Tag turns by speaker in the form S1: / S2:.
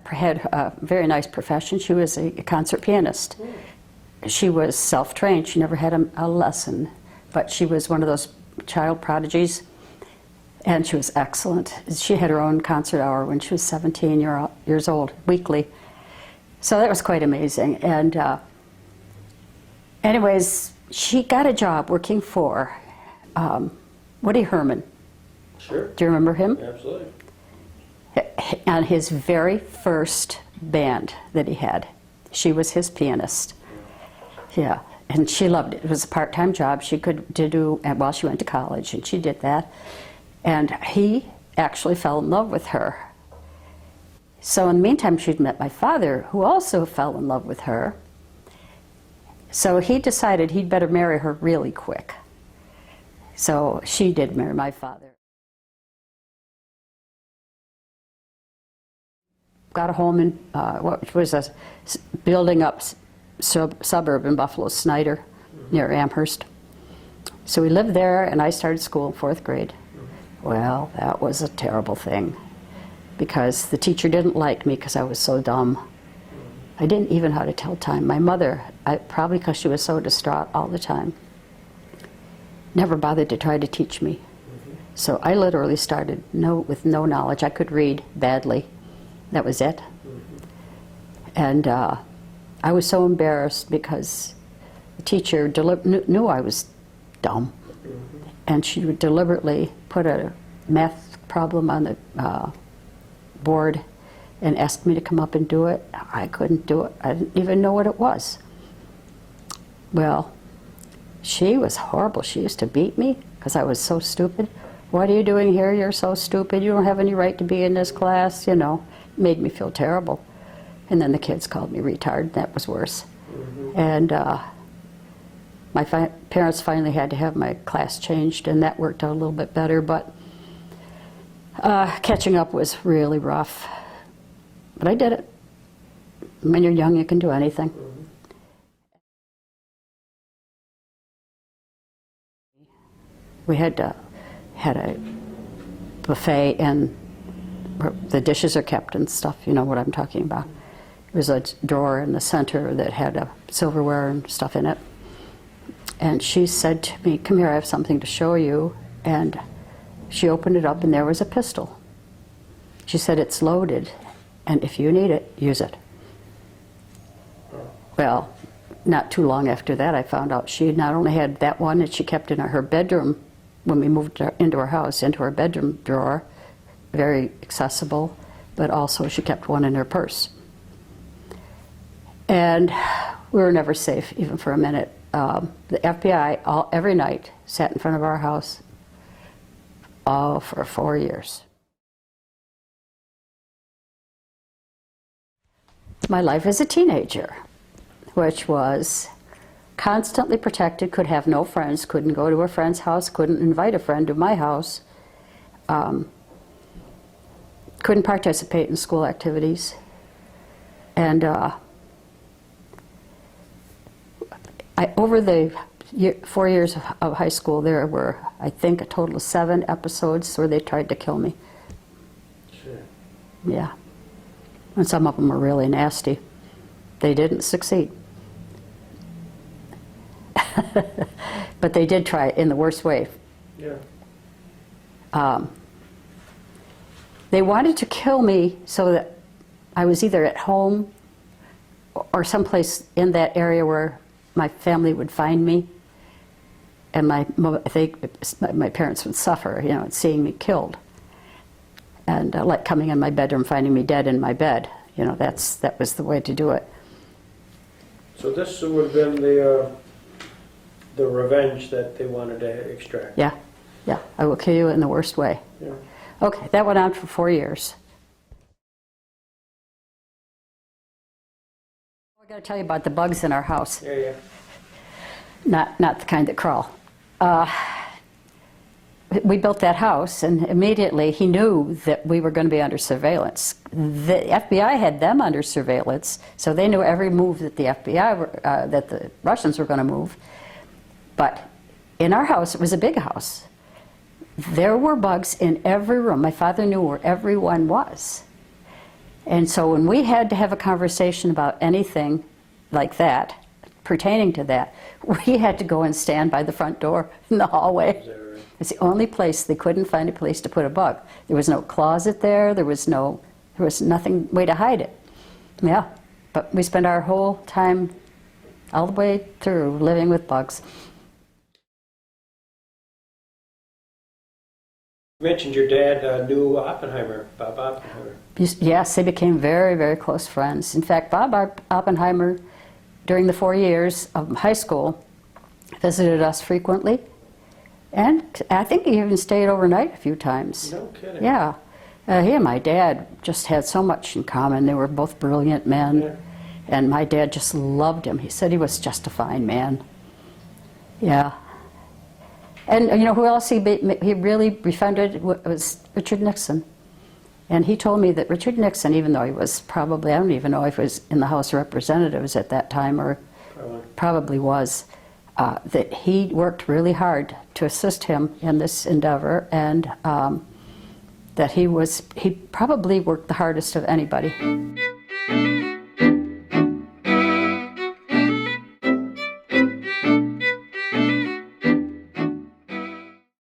S1: had a very nice profession. She was a concert pianist. She was self-trained. She never had a lesson, but she was one of those child prodigies, and she was excellent. She had her own concert hour when she was 17 years old, weekly. So that was quite amazing. And anyways, she got a job working for Woody Herman.
S2: Sure.
S1: Do you remember him?
S2: Absolutely.
S1: On his very first band that he had. She was his pianist. Yeah, and she loved it. It was a part-time job she could do while she went to college, and she did that. And he actually fell in love with her. So in the meantime, she'd met my father, who also fell in love with her. So he decided he'd better marry her really quick. So she did marry my father. Got a home in what was a building up suburb in Buffalo, Snyder, near Amherst. So we lived there, and I started school in 4th grade. Well, that was a terrible thing, because the teacher didn't like me because I was so dumb. I didn't even know how to tell time. My mother, probably because she was so distraught all the time, never bothered to try to teach me. So I literally started with no knowledge. I could read badly. That was it. And I was so embarrassed because the teacher knew I was dumb. And she would deliberately put a math problem on the board and ask me to come up and do it. I couldn't do it. I didn't even know what it was. Well, she was horrible. She used to beat me because I was so stupid. What are you doing here? You're so stupid. You don't have any right to be in this class, you know. Made me feel terrible. And then the kids called me retard. That was worse. And my parents finally had to have my class changed, and that worked out a little bit better, but catching up was really rough. But I did it. When you're young, you can do anything. We had a buffet, and the dishes are kept and stuff, you know what I'm talking about. There was a drawer in the center that had silverware and stuff in it. And she said to me, "Come here, I have something to show you." And she opened it up, and there was a pistol. She said, "It's loaded, and if you need it, use it." Well, not too long after that, I found out she not only had that one that she kept in her bedroom when we moved into her house, into her bedroom drawer, very accessible, but also she kept one in her purse. And we were never safe, even for a minute. The FBI, every night, sat in front of our house, all for 4 years. My life as a teenager, which was constantly protected, could have no friends, couldn't go to a friend's house, couldn't invite a friend to my house, couldn't participate in school activities. And over the 4 years of high school, there were, I think, a total of 7 episodes where they tried to kill me.
S2: Sure.
S1: Yeah. And some of them were really nasty. They didn't succeed. But they did try it in the worst way.
S2: Yeah.
S1: They wanted to kill me so that I was either at home or someplace in that area where my family would find me, and my parents would suffer, you know, at seeing me killed. And like coming in my bedroom, finding me dead in my bed, you know, that was the way to do it.
S2: So this would have been the revenge that they wanted to extract.
S1: Yeah, yeah. I will kill you in the worst way.
S2: Yeah.
S1: Okay, that went on for 4 years. I got to tell you about the bugs in our house.
S2: Yeah, yeah.
S1: Not the kind that crawl. We built that house, and immediately he knew that we were going to be under surveillance. The FBI had them under surveillance, so they knew every move that the FBI that the Russians were going to move. But in our house, it was a big house. There were bugs in every room. My father knew where everyone was. And so when we had to have a conversation about anything like that, pertaining to that, we had to go and stand by the front door in the hallway.
S2: Is that right?
S1: It's the only place, they couldn't find a place to put a bug. There was no closet there, there was nothing, way to hide it. Yeah, but we spent our whole time, all the way through, living with bugs.
S2: You mentioned your dad knew Oppenheimer, Bob Oppenheimer.
S1: Yes, they became very, very close friends. In fact, Bob Oppenheimer, during the 4 years of high school, visited us frequently. And I think he even stayed overnight a few times.
S2: No kidding.
S1: Yeah. He and my dad just had so much in common. They were both brilliant men.
S2: Yeah.
S1: And my dad just loved him. He said he was just a fine man. Yeah. And you know who else he really befriended was Richard Nixon. And he told me that Richard Nixon, even though he was probably, I don't even know if he was in the House of Representatives at that time, or probably was, that he worked really hard to assist him in this endeavor, and that he probably worked the hardest of anybody.